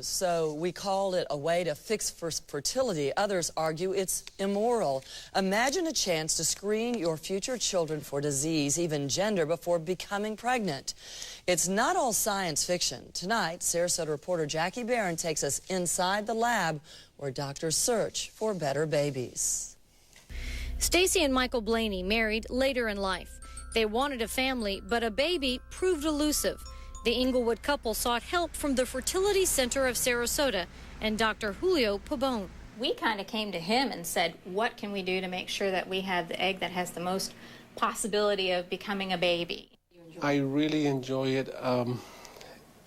So we called it a way to fix fertility. Others argue it's immoral. Imagine a chance to screen your future children for disease, even gender, before becoming pregnant. It's not all science fiction. Tonight, Sarasota reporter Jackie Barron takes us inside the lab where doctors search for better babies. Stacy and Michael Blaney married later in life. They wanted a family, but a baby proved elusive. The Inglewood couple sought help from the Fertility Center of Sarasota and Dr. Julio Pabon. We kind of came to him and said, what can we do to make sure that we have the egg that has the most possibility of becoming a baby? I really enjoy it.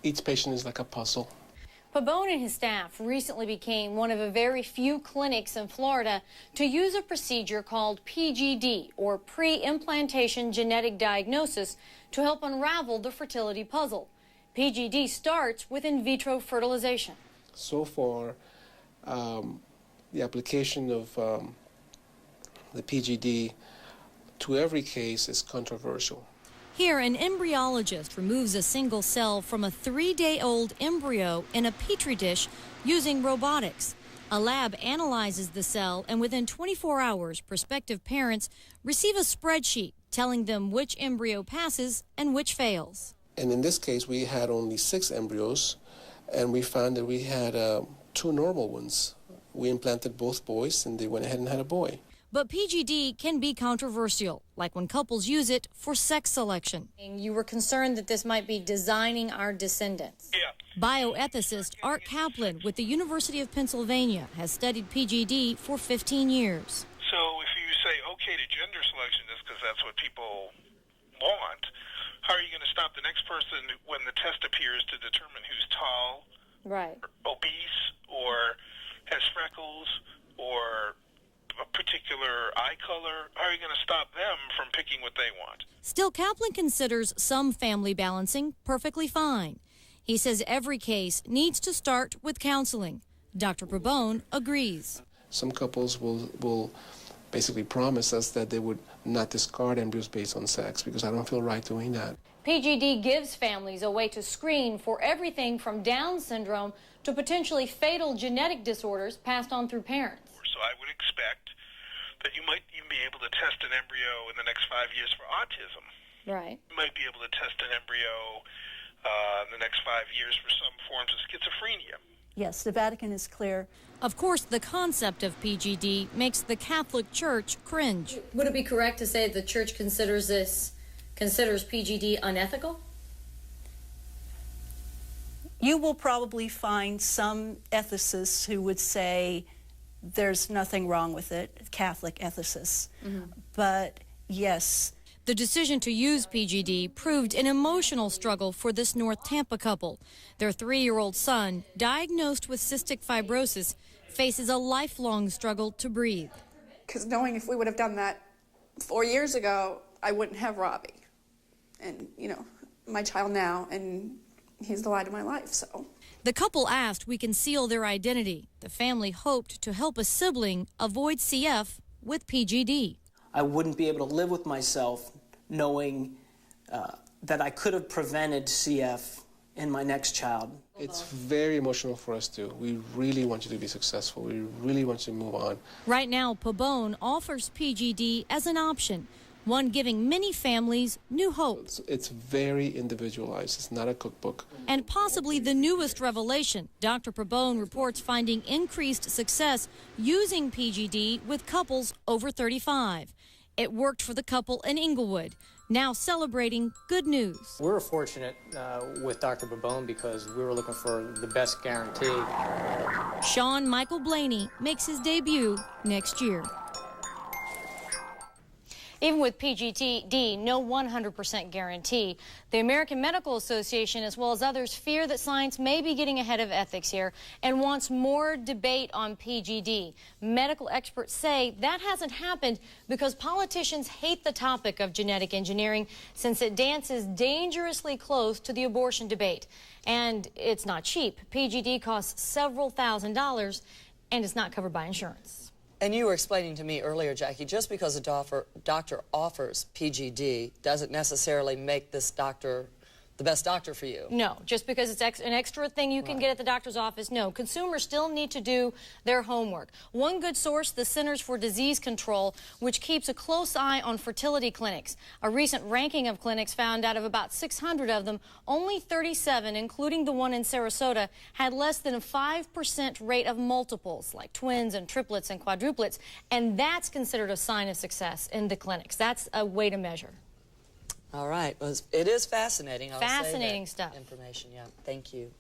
Each patient is like a puzzle. Pabon and his staff recently became one of a very few clinics in Florida to use a procedure called PGD, or pre-implantation genetic diagnosis, to help unravel the fertility puzzle. PGD starts with in vitro fertilization. So far, the application of the PGD to every case is controversial. Here, an embryologist removes a single cell from a 3-day-old embryo in a petri dish using robotics. A lab analyzes the cell, and within 24 hours, prospective parents receive a spreadsheet telling them which embryo passes and which fails. And in this case, we had only 6 embryos, and we found that we had 2 normal ones. We implanted both boys, and they went ahead and had a boy. But PGD can be controversial, like when couples use it for sex selection. You were concerned that this might be designing our descendants. Yeah. Bioethicist Art Kaplan with the University of Pennsylvania has studied PGD for 15 years. So if you say okay to gender selection just because that's what people want, how are you going to stop the next person when the test appears to determine who's tall, right, or obese, or has freckles, or a particular eye color? How are you going to stop them from picking what they want? Still, Kaplan considers some family balancing perfectly fine. He says every case needs to start with counseling. Dr. Pabon agrees. Some couples will basically promise us that they would not discard embryos based on sex, because I don't feel right doing that. PGD gives families a way to screen for everything from Down syndrome to potentially fatal genetic disorders passed on through parents. So I would expect that you might even be able to test an embryo in the next 5 years for autism. Right. You might be able to test an embryo in the next 5 years for some forms of schizophrenia. Yes, the Vatican is clear. Of course, the concept of PGD makes the Catholic Church cringe. Would it be correct to say the Church considers PGD unethical? You will probably find some ethicists who would say there's nothing wrong with it, Catholic ethicists. But yes. The decision to use PGD proved an emotional struggle for this North Tampa couple. Their 3-year-old son, diagnosed with cystic fibrosis, faces a lifelong struggle to breathe. Because knowing if we would have done that 4 years ago, I wouldn't have Robbie. And, you know, my child now, and he's the light of my life, so. The couple asked we conceal their identity. The family hoped to help a sibling avoid CF with PGD. I wouldn't be able to live with myself knowing that I could have prevented CF in my next child. It's very emotional for us too. We really want you to be successful. We really want you to move on. Right now, Pabon offers PGD as an option, one giving many families new hope. It's very individualized. It's not a cookbook. And possibly the newest revelation, Dr. Pabon reports finding increased success using PGD with couples over 35. It worked for the couple in Inglewood, now celebrating good news. We were fortunate with Dr. Pabon because we were looking for the best guarantee. Sean Michael Blaney makes his debut next year. Even with PGD, no 100% guarantee. The American Medical Association, as well as others, fear that science may be getting ahead of ethics here and wants more debate on PGD. Medical experts say that hasn't happened because politicians hate the topic of genetic engineering since it dances dangerously close to the abortion debate. And it's not cheap. PGD costs several $1,000s and is not covered by insurance. And you were explaining to me earlier, Jackie, just because a doctor offers PGD doesn't necessarily make this doctor the best doctor for you. No, just because it's an extra thing you can get at the doctor's office, no. Consumers still need to do their homework. One good source, the Centers for Disease Control, which keeps a close eye on fertility clinics. A recent ranking of clinics found out of about 600 of them, only 37, including the one in Sarasota, had less than a 5% rate of multiples, like twins and triplets and quadruplets, and that's considered a sign of success in the clinics. That's a way to measure. All right. Well, it is fascinating. Fascinating stuff. Information, yeah. Thank you.